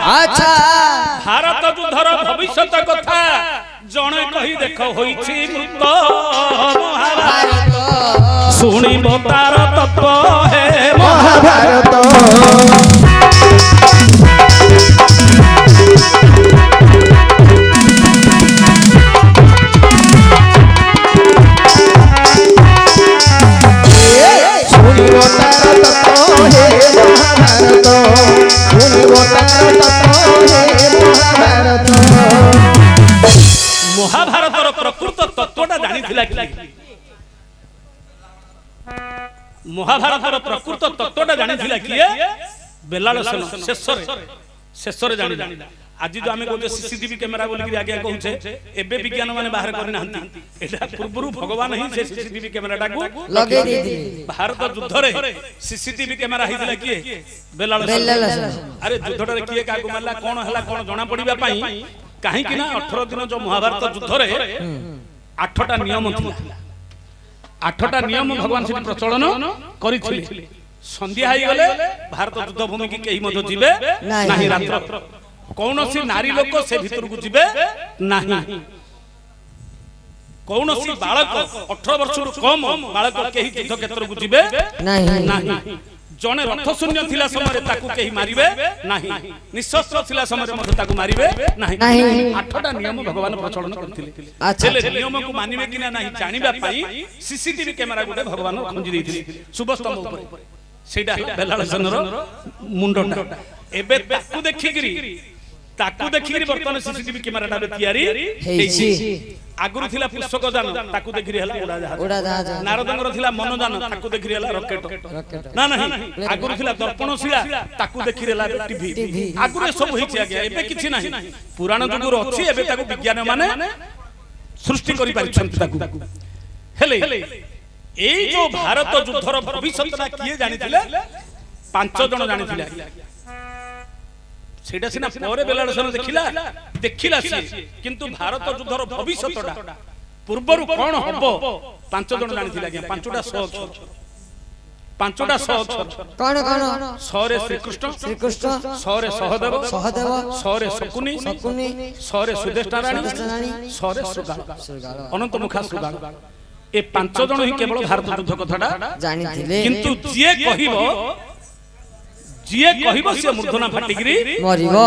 अच्छा भारत युद्धर भविष्य कथा जणे कही देख होइछि मृत महाभारत शुणिब तार तत्व हे महाभारत महाभारतर प्रकृत तत्वटा जानी थिला कि महाभारतर प्रकृत तत्वटा जानी थिला कि बेलाल सेन शेषरे जानी आज जो आमे कहते सीसीटीवी कैमेरा बोल के आगे कहूचे एबे विज्ञान माने बाहर करि नांती एटा पूर्वरु भगवान ही से सीसीटीवी कैमेराटा को लगे दी भारत युद्ध रे सीसीटीवी कैमेरा हिला कि बेलाल अरे युद्ध रे किए कागु मारला कोन हला कोन जणा पडिबा पई काहे कि ना 18 दिन जो महाभारत युद्ध रे 8टा नियम थिला 8टा नियम भगवान से प्रचलन करिथिले संध्या हाई गले भारत युद्ध भूमि की केही मधो जिबे नाही रात्र कौनसी नारी लोक से भीतर को जिबे नाही कौनसी बालक 18 वर्ष कम बालक केही युद्ध क्षेत्र को जिबे नाही जने रथ शून्य थिला समय ताकू केही मारिबे नाही निशस्त्र थिला समय मधे ताकू मारिबे नाही 8टा नियम भगवान प्रचलन करथिले चले नियम को मानिबे कि ना नाही जानिबा पई सीसीटीवी कैमरा गुटे भगवान खंजी देथिले सुबस्तंभ ऊपर सेटा बेलाल सेनर मुंडटा एबे ताकू देखिगिरी वर्तमान सीसीटीवी कैमराटा तयारी हेछि आगुरु थिला पुष्पक जान ताकू देखिरि हला उड़ा जहाज नारदंगर थिला मनोजान ताकू देखिरि हला रॉकेट ना नहीं आगुरु थिला दर्पणशिला ताकू देखिरि हला टीवी आगुरु सब होइछि आगे एबे किछि नाही पुराण जुगुर अछि एबे ताकू विज्ञान माने सृष्टि करि पारिछन ताकू हेले एई जो भारत युद्धर भविष्यता किए जानिथिले 5 जण जानिथिले सेटा सिना परे बेलाल सेन देखिला से किंतु भारत युद्धर भविष्यता पूर्वरु कोन हबो 5 जण जानिथिले आज्ञा 5टा कोन सरे श्रीकृष्ण सरे सहदेव सरे शकुनी सरे सुदेष्टा रानी सरे सुगाल अनंत मुखा सुगाल ए 5 जण ही केवल भारत युद्ध कथाटा जानिथिले किंतु जे कहिबो से मूर्धना फाटिगिरी मरिबो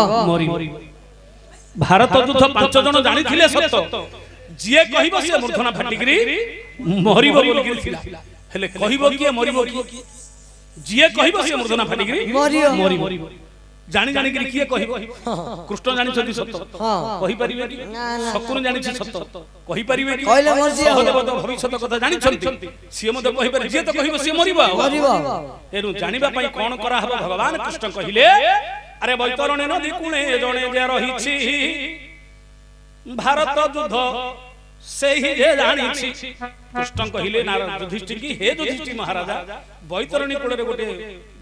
भारत युद्ध 5 जण जानिथिले सत्य जे कहिबो से मूर्धना फाटिगिरी मरिबो बोल के थिला हेले कहिबो कि मरिबो कि जे कहिबो से मूर्धना फाटिगिरी मरिबो जानि गिरी किए कहिबो कृष्ण जानि छथि सत्य कहि परिबे कि शकुन जानि छ सत्य कहि परिबे कि कहले मरजी सहदेव तो भविष्य कथा जानि छथि सिए मते कहि पारे जे तो कहिबो सिए मरिबो एनु जानिबा पई कोन करा हबो भगवान कृष्ण कहिले अरे बैतरणी नदी कुणे जणे जे रहिछि भारत युद्ध सेही जे जानिछि कृष्ण कहिले नारद युधिष्ठिर की हे युधिष्ठिर महाराजा बैतरणी कूल रे गोटे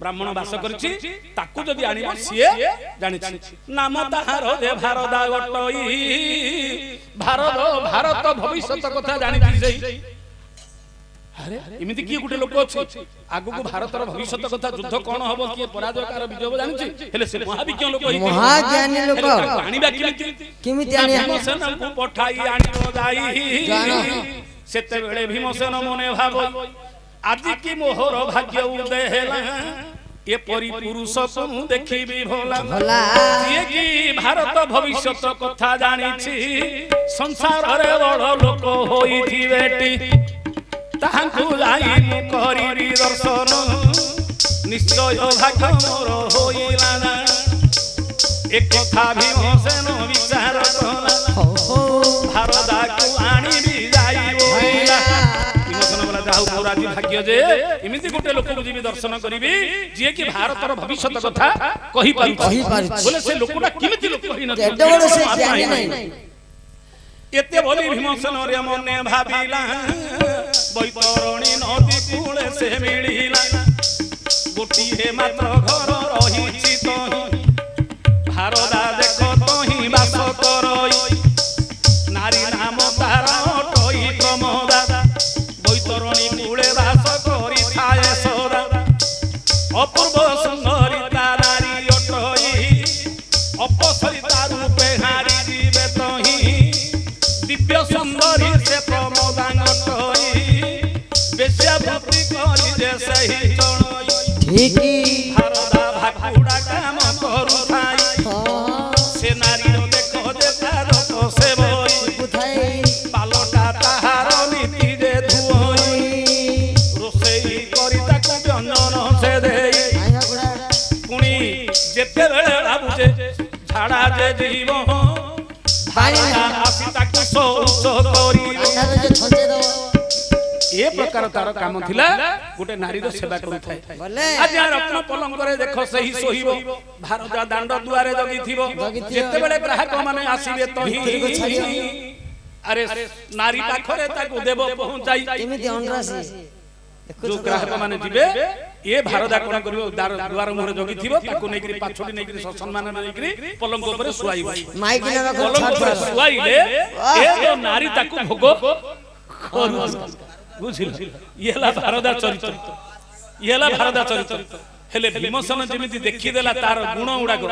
ब्राह्मण वास करछि ताकू जदी आनिबो सिए जानिछि नाम ताहार जे भारत गटई भारत भविष्य कथा जानिछि सेही अरे इमिति की गुटे लोक अछि आगु को भारतर भविष्य कथा युद्ध कोन हबो की पराजय कार विजय जानिछि हेले से महाविज्ञ लोक महाज्ञानी लोक आनिबा किमिति आनिया भीमसेन को पठाई आनिबो जाई सेते बेले भीमसेन मने भाबो आदि की मोहर भाग्य उदय हेला ए परि पुरुष को देखिबी भोला ये की भारत भविष्य कथा जानिछि संसार रे बड़ लोक होई थी बेटी ताहांकु जाई मु करिबी दर्शन निश्चय भाग्य मोर होइला ना एक कथा भीमसेन विचार कला भारत को आनिबी जाई बोला भीमसेन बोला जाऊ मोर आज भाग्य जे इमिति गुटे लोक को जीवी दर्शन करिबी जे कि भारतर भविष्य कथा कहि पारि बोले से लोकटा किमिति लोक कहि न एते बड़ से ज्ञानी नहीं एते बोली भीमसेन रे मने भाबिला बैतरणी नदी कूले से मिलिला गोटी हे मात्र घर रहिछि तहि भारदा देख तहि वास करई नारी नाम तार टई प्रमोदा बैतरणी कूले वास करि थाए सदा অপূর্ব সুন্দরিতা নারী অটই অপসরিতা রূপে হারি দিবে তহি দিব্য সুন্দরী সে প্রমোদাঙ্গটই বেশ্যা ভক্তি করি যে সেই চড়ই ঠিকই ভারদা ভাকুড়া কাম করুথাই সে নারীর দেখো যে তার সে বই কোথায় পালটা তাহার নীতিরে ধুই রোষেই করি তাকে ব্যঞ্জন সে দেই আইনা গুড়া পুଣି ଯେତେବେଳେ ଭାବୁଛେ ଝାଡ଼ା ଯେ ଯିବ ଧାରଣା ଆସି ତାକୁ ଶୌଚ କରିବ ଆଧାର ଯେ ଛଞ୍ଚେ ଦବ ଏ ପ୍ରକାର ତାର କାମ ଥିଲା ଗୋଟେ ନାରୀର ସେବା କରୁଥାଏ ବୋଲେ ଆଜି ରତ୍ନ ପଲଙ୍କରେ ଦେଖ ସେହି ଶୋଇବ ଭାରତ ଦାଣ୍ଡ ଦୁଆରେ ଜଗିଥିବ ଯେତେବେଳେ ଗ୍ରାହକ ମାନେ ଆସିବେ ତହିଁ ଆରେ ନାରୀ ପାଖରେ ତାକୁ ଦେବ ପହଞ୍ଚାଇ କେମିତି ଅଣ୍ଡରାସି जो ग्राहक माने जिबे ये भारदा कोन करिवो द्वार मुहरे जगिथिबो ताको नेकरी पाछोडी नेकरी सम्मान नेकरी पलंग ऊपर सुआइबो माइकी ना पलंग ऊपर सुआइले ए जो नारी ताको भोग करू बुझिल येला भारदा चरित्र येला भारदा चरित्र हेले भीमसेन जेमिति देखि देला तार गुण उडागो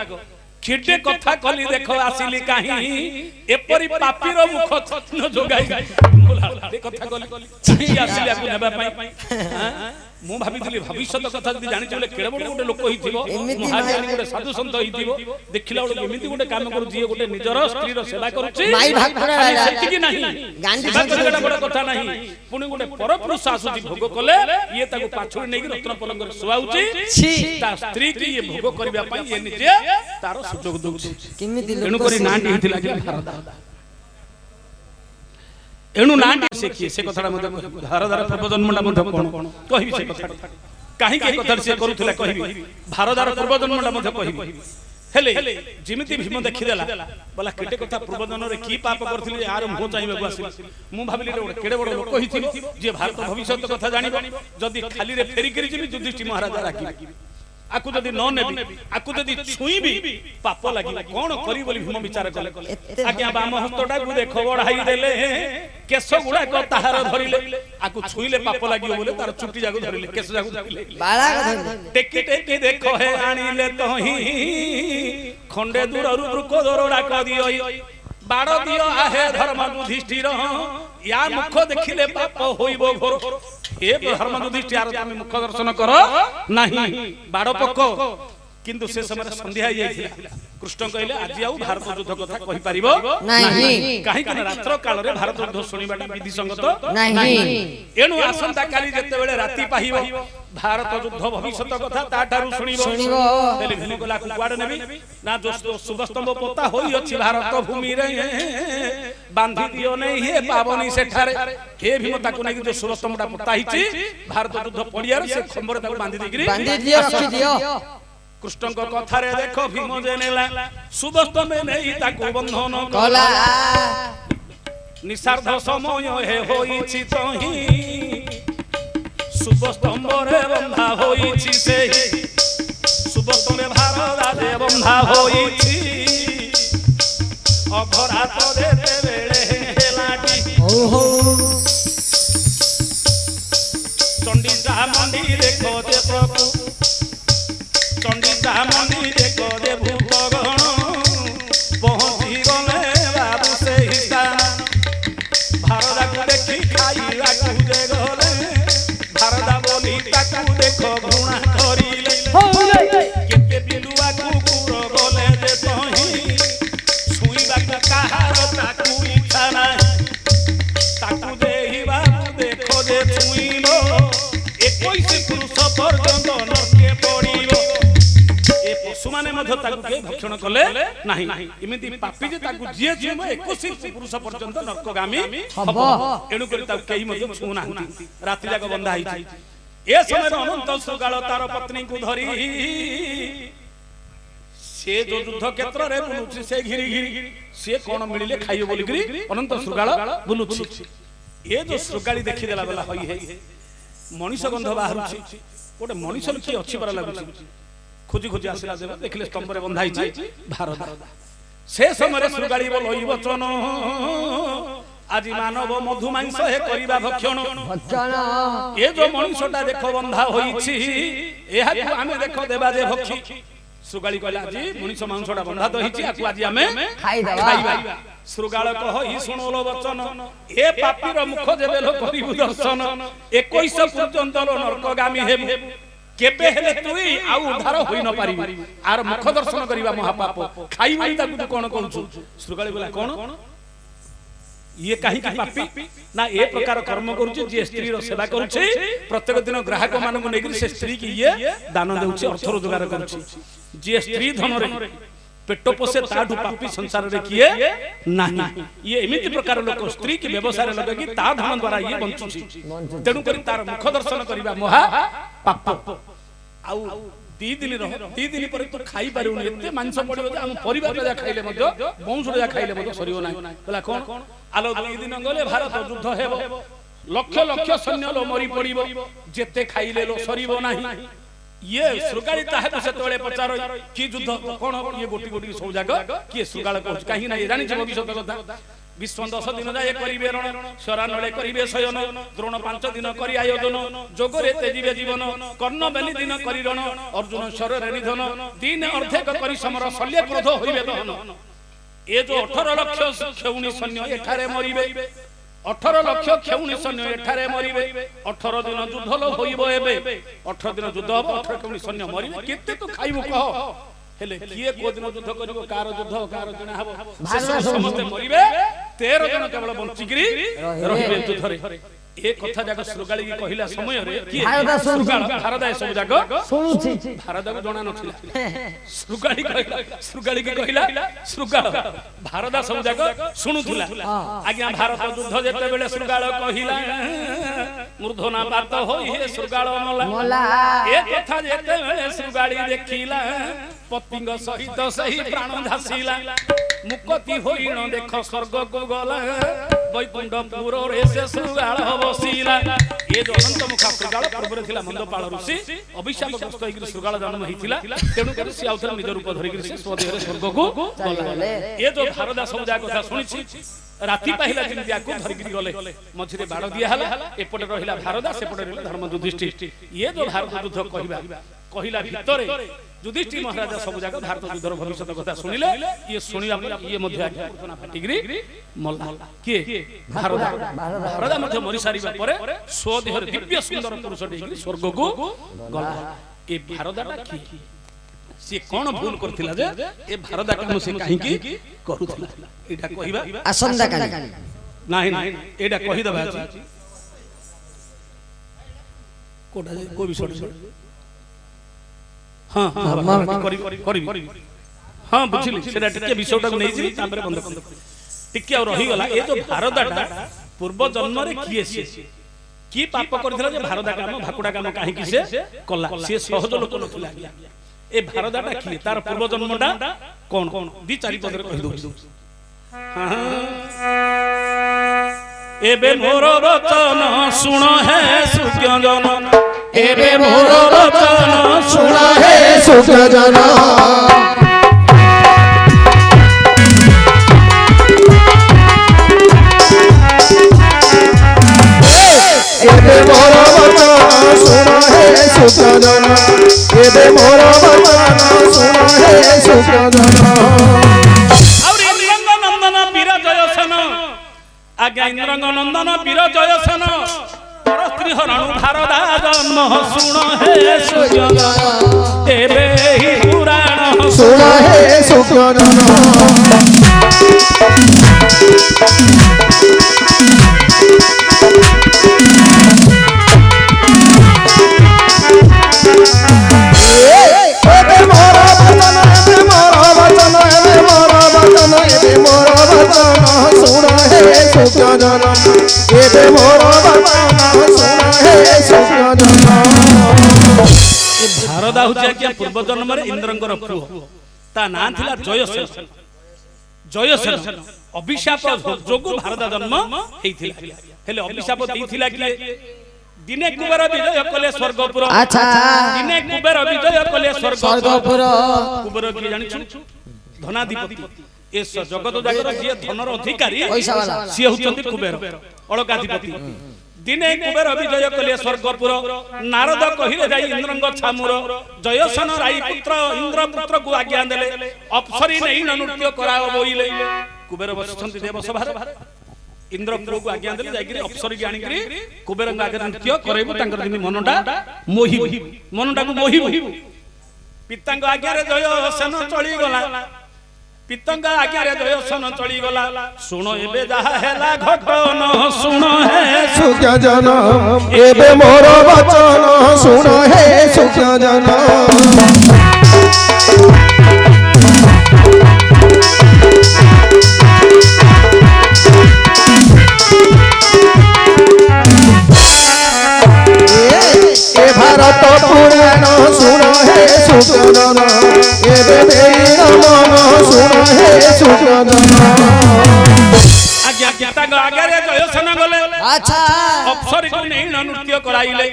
केटे कथा कली देखो आसिली काहे एपरि पापीर मुख न जोगाई बोला ए कथा कली काहे आसिली आपु नेबा पई मु भाबितली भविष्यत कथा जदी जानि चले केडे बडे गोटे लोक होइथिबो महाज्ञानी गोटे साधु संत होइथिबो देखिला बडे एमिति गोटे काम करू जिए गोटे निजर स्त्री रो सेवा करूची माई भागपुरा सेति कि नाही गांधी संत बड कथा नाही पुनी गोटे परपुरुष आसुची भोग कले ये ताको पाछोडी नेकी रत्न पलंग रे सुआउची छी ता स्त्री की ये भोग करबा पई ये निजे तारो सुजोग दउची केमिति एणु लोक करी नांडी हिथिला कि भारत एणु नांडी से कि से कथाडा मते भारदार पूर्वजन्मडा मते कोन कहिबी से कथा काहे के कथा से करूथला कहिबी भारदार पूर्वजन्मडा मते कहिबी हेले जिमिति भीम देखिदेला बोला केटे कथा पूर्वजन्म रे की पाप करथिले यार मो चाहिबे आसी मु भाबिली रे केडे बड लोक हिथिबो जे भारत भविष्यत कथा जानिबो जदी खाली रे फेरी करी जिबी युधिष्ठिर महाराज राखी आकु जदी न नेबी आकु जदी छुईबी पाप लागि कोन करी बोली भीम विचार कले आज्ञा बाम हस्तटा गु देखो बढाई देले केस गुडा को ताहार धरिले आकु छुईले पाप लागि बोले तार चुटी जागु धरिले केस जागु धरिले बाळा धर टेकी टेकी देखो हे आनिले तही खंडे दूररु रुको दरोडा क दियो बाड़ दियो आहे धर्म युधिष्ठिर या मुख देखिले पाप होइबो घोर ए धर्म युधिष्ठिर तुम मुख दर्शन कर नाही बाड़ पक किंतु से समय संध्या हो जाइथिला कृष्ण कहले आज आउ भारत युद्ध कथा कहि परिबो नाही काहे कि रात्र काल रे भारत युद्ध सुनिबाटा विधि संगत नाही एनु आसंता काली जते बेले राति पाहिबो भारत युद्ध भविष्यत कथा ताठारु सुनिबो तेले भीम गला कुआड नेबी ना जो सुबस्तंभ पोता होई अछि भारत भूमि रे बांधी दियो नै हे पावनी सेठारे हे भीम ताकु नै जो सुबस्तंभटा पोता हिची भारत युद्ध पडिया रे से खंबर ताकु बांधी दिगरी बांधी दियो रखी दियो कृष्ण को कथा रे देखो भीम जे नेला सुबस्तंभ नै ताकु बंधन कला निसार्ध समय हे होईछि तही शुभस्तंभ रे बंधा होईछि से शुभस्तंभे भारदा दे बंधा होईछि अघरात देते बेले हेलाटी ओहो चंडीदा मंडी देखो दे प्रभु चंडीदा मंडी देखो दे भूतगण पहुंची गले बाबू से स्थान भारदा को देखी खाइला को दे गले भारदा बोली ताकू देखो घुणा करिले केते बिलुआ कुकुर गले जे तही छुईबा को काहार ताकू इच्छा नाही ताकू देही बाबू देखो जे छुईलो 21 पुरुष पर्यंत नके पड़िबो ए पशु माने मध्य ताकू के भक्षण कले नाही इमिति पापी जे ताकू जिए जिए 21 पुरुष पर्यंत नरकगामी हबो एणु करी ताकू केही मध्य छु नाहंती राति जाक बंधा हिची ए समय अनंत सुगाल तार पत्नी को धरी से जो युद्ध क्षेत्र रे बुलुछि से घिरी घिरी से कोन मिलिले खाइयो बोली करी अनंत सुगाल बुलुछि ए जो सुगाली देखि देला बेला होई हे मनीष गंध बाहरुछि गोटे मनीष की अछि पर लागुछि खोजी खोजी आसिला देबा देखले स्तंभ रे बंधाई छी भारत से समय सुगाली बोलई वचन আজি মানব মধু মাংস হে করিবা ভক্ষণ ভক্ষণ এ যে মনুষ্যটা দেখো বন্ধা হইছি এহাকু আমি দেখো দেবা যে ভক্ষী শ্রুগালী কইলা আজি মনুষ্য মাংসটা বন্ধা তো হইছি আকু আজি আমি খাইবা শ্রুগাল কহি শুনলো বচন এ পাপীর মুখ যেবে লো করিবু দর্শন 21 পর্যন্ত নরকগামী হেবু কেবে হেলে তুই আউ উদ্ধার হই ন পারিবি আর মুখ দর্শন করিবা মহাপাপ খাইবি তাকু তু কোন করছু শ্রুগালী বলা কোন ये कहीं की पापी ना ए प्रकार कर्म करूची जे स्त्री रो सेवा करूची प्रत्येक दिन ग्राहक मान को नेगरी से स्त्री की ये दान देउची अर्थ रोजगार करूची जे स्त्री धन रे पेट पोसे ताडू पापी संसार रे किए नाही ये एमिति प्रकार लोक स्त्री की व्यवसाय लगे कि ता धन द्वारा ये बंचुची तेनु करी तार मुख दर्शन करिबा महा पाप आउ दी दिन पर तो खाई पारिउनी एते मांस पडिबो जे हम परिवार जा खाइले मध्य बंश जा खाइले मध्य सरियो नाही बोला कोन आलो 2 दिन गले भारत युद्ध हेबो लक्ष लक्ष सैन्य लो मरी पडिबो जेते खाइले लो सरिबो नाही ये श्रुगाली ताहे तो सेतबेले पचार की युद्ध कोन ये गोटी गोटी सब जाग की श्रुगाल कहू काहे नाही जानि जे भविष्यत कथा विश्व 10 दिन जाए करिवे रण शरानळे करिवे शयन द्रोण 5 दिन करी आयोजन जोगरे तेजिवे जीवन कर्ण बेली दिन करी रण अर्जुन शररे निधन दिन अर्धेक करी समर शल्य क्रोध होइबे दहन ए जो 18 लाख खेउनी सैन्य एठारे मरिबे 18 लाख खेउनी सैन्य एठारे मरिबे 18 दिन युद्ध लो होइबो एबे 18 दिन युद्ध हो 18 खेउनी सैन्य मरिबे केते तो खाइबो कह हेले किए को दिन युद्ध करिवो कार युद्ध कार जणा हबो से समस्त मरिबे 13 जन केवल बंचिगिरी रहिबे युद्धरे ए कथा जाक श्रुगाली की कहिला समय रे की भारदा सब जाक सुनुछि भारदा को जणा नथिला श्रुगाली की कहिला श्रुगाल भारदा सब जाक सुनुथिला आज्ञा भारत युद्ध जेते बेले श्रुगाल कहिला मूर्धना बात होई हे श्रुगाल मला ए कथा जेते बेले श्रुगाली देखिला पतिंग सहित सही प्राण झासिला मुक्ति होइण देख स्वर्ग को गला वैकुंठपुर रे से श्रुगाल बसिला ये जो अनंत मुखा श्रुगाल पूर्व थिला मंदपाल ऋषि अभिशाप ग्रस्त होई श्रुगाल जन्म हिथिला तेनु कर से आउथला निज रूप धरि से स्वदेह रे स्वर्ग को गला ये जो भारदा सौजा कथा सुनिछि राति पाहिला जिंदिया को धरि गले मझिरे बाड़ दिया हला एपटे रहिला भारदा सेपटे रहिला धर्म युधिष्ठिर ये जो भारत युद्ध कहिला भितरे युधिष्ठिर महाराज सब जाक भारत युद्धर भविष्य कथा सुनिले ये सुनिया ये मध्य घटना फाटिगिरी मल्ला के भारदा मध्य मरि सारिबा परे स्वदेह दिव्य सुंदर पुरुष देहि स्वर्ग को गला ए भारदाटा की से कोन भूल करथिला जे ए भारदा काम से काहे की करूथिला एटा कहिबा आसंदा कानी नाही एटा कहि दबा कोटा को विषय हां करी हां बुझिली सेटा टिके विषयटा नै जी तापर बंद कर टिके और रही गला ए जो भारदाटा पूर्व जन्म रे किए से की पाप करथिला जे भारदा काम भाकुडा काम काहे की से कला से सहज लोक नथिला ए भारदाटा की तार पूर्व जन्मटा कोन दी चारि पदरे कहि दउ एबे मोर वचन सुन है सुज्ञजन एबे मोर वचन सुन है सुज्ञजन एबे मोर वचन सुन है सुज्ञजन एबे मोर वचन सुन है सुज्ञजन और इंद्रंग नंदन वीर जयसन आज्ञा इंद्रंग नंदन वीर जयसन परस्त्री हरणु भारदा जन्म सुन हे सुज्ञजन एबे ही पुराण सुन हे सुज्ञजन एबे मोर वचन एबे मोर वचन एबे मोर वचन एबे मोर वचन सुन हे सुज्ञजन एबे मोर वचन सुन हे सुज्ञजन ए भारदा हुचे कि पूर्व जन्म रे इंद्रंगर पुओ ता नाम थिला जयसेन अभिशाप जोगु भारदा जन्म हेइथिला हेले अभिशाप देइथिला कि दिने कुबेर विजय कले स्वर्गपुर अच्छा दिने कुबेर विजय कले स्वर्गपुर कुबेर की जानि छु धनाधिपति ए जगत जागर जे धनर अधिकारी पैसा वाला सी होचंती कुबेर अलकाधिपति दिने कुबेर विजय कले स्वर्गपुर नारद कहिले जाई इंद्रंग छामुर जयसन राई पुत्र इंद्र पुत्र को आज्ञा देले अप्सरी नै नृत्य कराओ बोइले कुबेर बसछंती देव सभार इंद्र पुत्र को आज्ञा देले जाई अप्सरी जानि करी कुबेर आगे नृत्य करेबु तांकर दिनी मनटा मोहि मनटा को मोहि पितांग आज्ञा रे जयसन चली गला पितंग आज्ञा रे जयसन चली गला सुनो एबे जहा हैला घटन सुनो हे सुख्या जन एबे मोर वचन सुन हे सुख्या जन ए भारत पुराण सुन हे सुख्या जन एबे मेरी मन सुन हे सुख्या जन आज्ञा पितांग आज्ञा रे जयसन गले अच्छा अप्सरी को नै नृत्य कराइले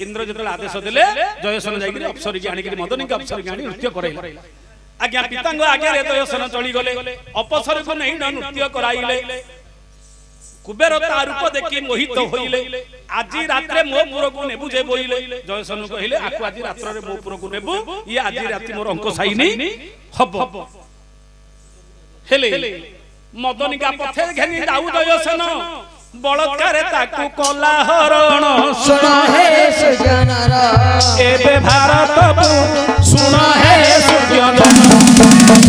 इंद्र जतले आदेश देले जयसन जाई करी अप्सरी के आनी करी मदनी के अप्सरी के आनी नृत्य कराइले आज्ञा पितांग आज्ञा रे जयसन चली गले अपसरी को नै नृत्य कराइले कुबेर ता रूप देखि मोहित होइले आजी रात्रे मो पुर को नेबु जे बोइले जयसन कहिले आकु आजी रात्र रे मो पुर को नेबु ये आजी राति मोर अंक साई नै हबो हेले मदनिका पथे घेनी जाऊ जयसन बलत्कार ताकू कला हरण सुन हे सुजनर एबे भारत सुन हे सुजनर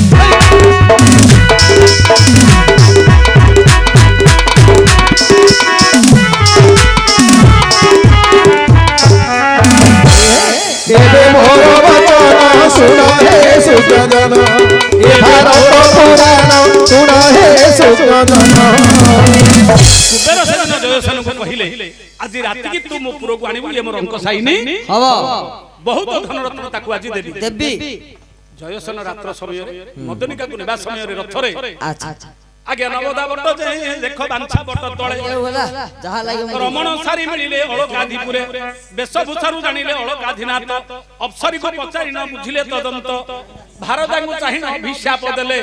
एबे मोर वचन सुन हे सुख्या जन ए भारत पुराण सुन हे सुख्या जन कुबेर सेन जयसन को कहिले आज राति की तू मो पुर को आनिबु ये मोर अंक साई नै हबो बहुत धन रत्न ताकू आज देबी देबी जयसन रात्र समय रे मदनिका को नेबा समय रे रथ रे अच्छा आगे नवदा बट जे देख बांछा बट तळे ए होला जहा लागि रमण सारी मिलिले अलकाधिपुरे बेशभूषारु जानिले अलकाधिनाथ अप्सरी को पचारि न बुझिले तदंत भारदांगु चाहि न अभिशाप देले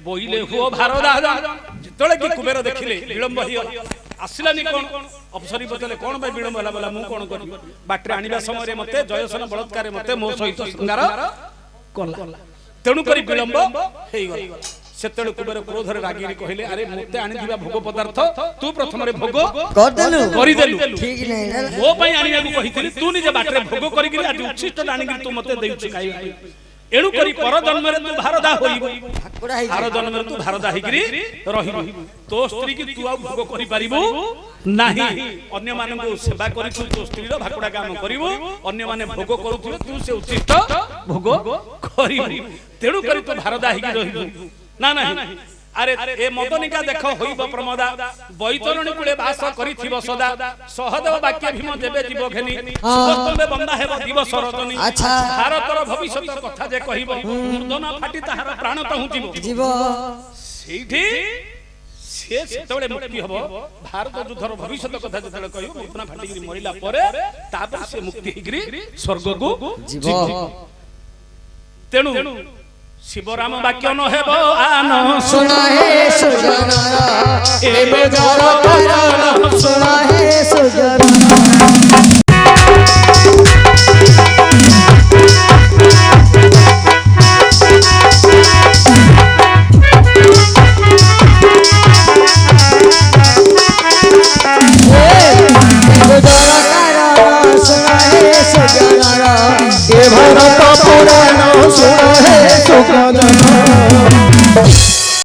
बोइले हुओ भारदा जतळे कि कुबेर देखिले विलंब हियो आसिलानी कोन अप्सरी बतले कोन भाई विलंब होला बोला मु कोन करी बाटरे आनिबा समय रे मते जयसन बलात्कार मते मो सहित श्रृंगार कोला तेणु करी विलंब हेई गला सेतळे कुबेर क्रोध रे रागिरी कहिले अरे मते आनि दिबा भोग पदार्थ तू प्रथम रे भोग करि देलु ठीक नै मो पई आनिबा को कहितली तू निजे बाटरे भोग करि गिरी आज उच्छिष्ट आनिगिरी तू मते देउछि खाइ एणु करी पर जन्म रे तू भारदा होइबो ठाकुरा हे पर जन्म रे तू भारदा हिगिरी रहिबो तो स्त्री की तू आ भोग करि पारिबो नाही अन्य मानन को सेवा करि तू स्त्री रो भाकुडा काम करिवो अन्य माने भोग करूथिबे तू से उच्छिष्ट भोग करिबो तेणु करी तू भारदा हिगिरी रहिबो ना नहीं अरे ए मदनिका देख होइब प्रमोदा बैतरणी कुले वास करिथिबो सदा सहदेव वाक्य भीम जेबे जीव घेनी सुगस्तंबे बंदा हेबो दिवस रजनी अच्छा भारतर भविष्यत कथा जे कहिबो मूर्धना फाटी ताहार प्राण पहुंचिबो जीव सेठी से सेतबेले मुक्ति हबो भारत युद्धर भविष्यत कथा जेतबेले कहिबो मूर्धना फाटी गिरी मरिला परे तापर से मुक्ति हिगिरी स्वर्ग को जीव तेनु शिवराम वाक्य न हेबो आन सुन हे सुजनर एबे जर कारण सुन हे सुजनर ए भारत पुराण सुन हे सुख्या जन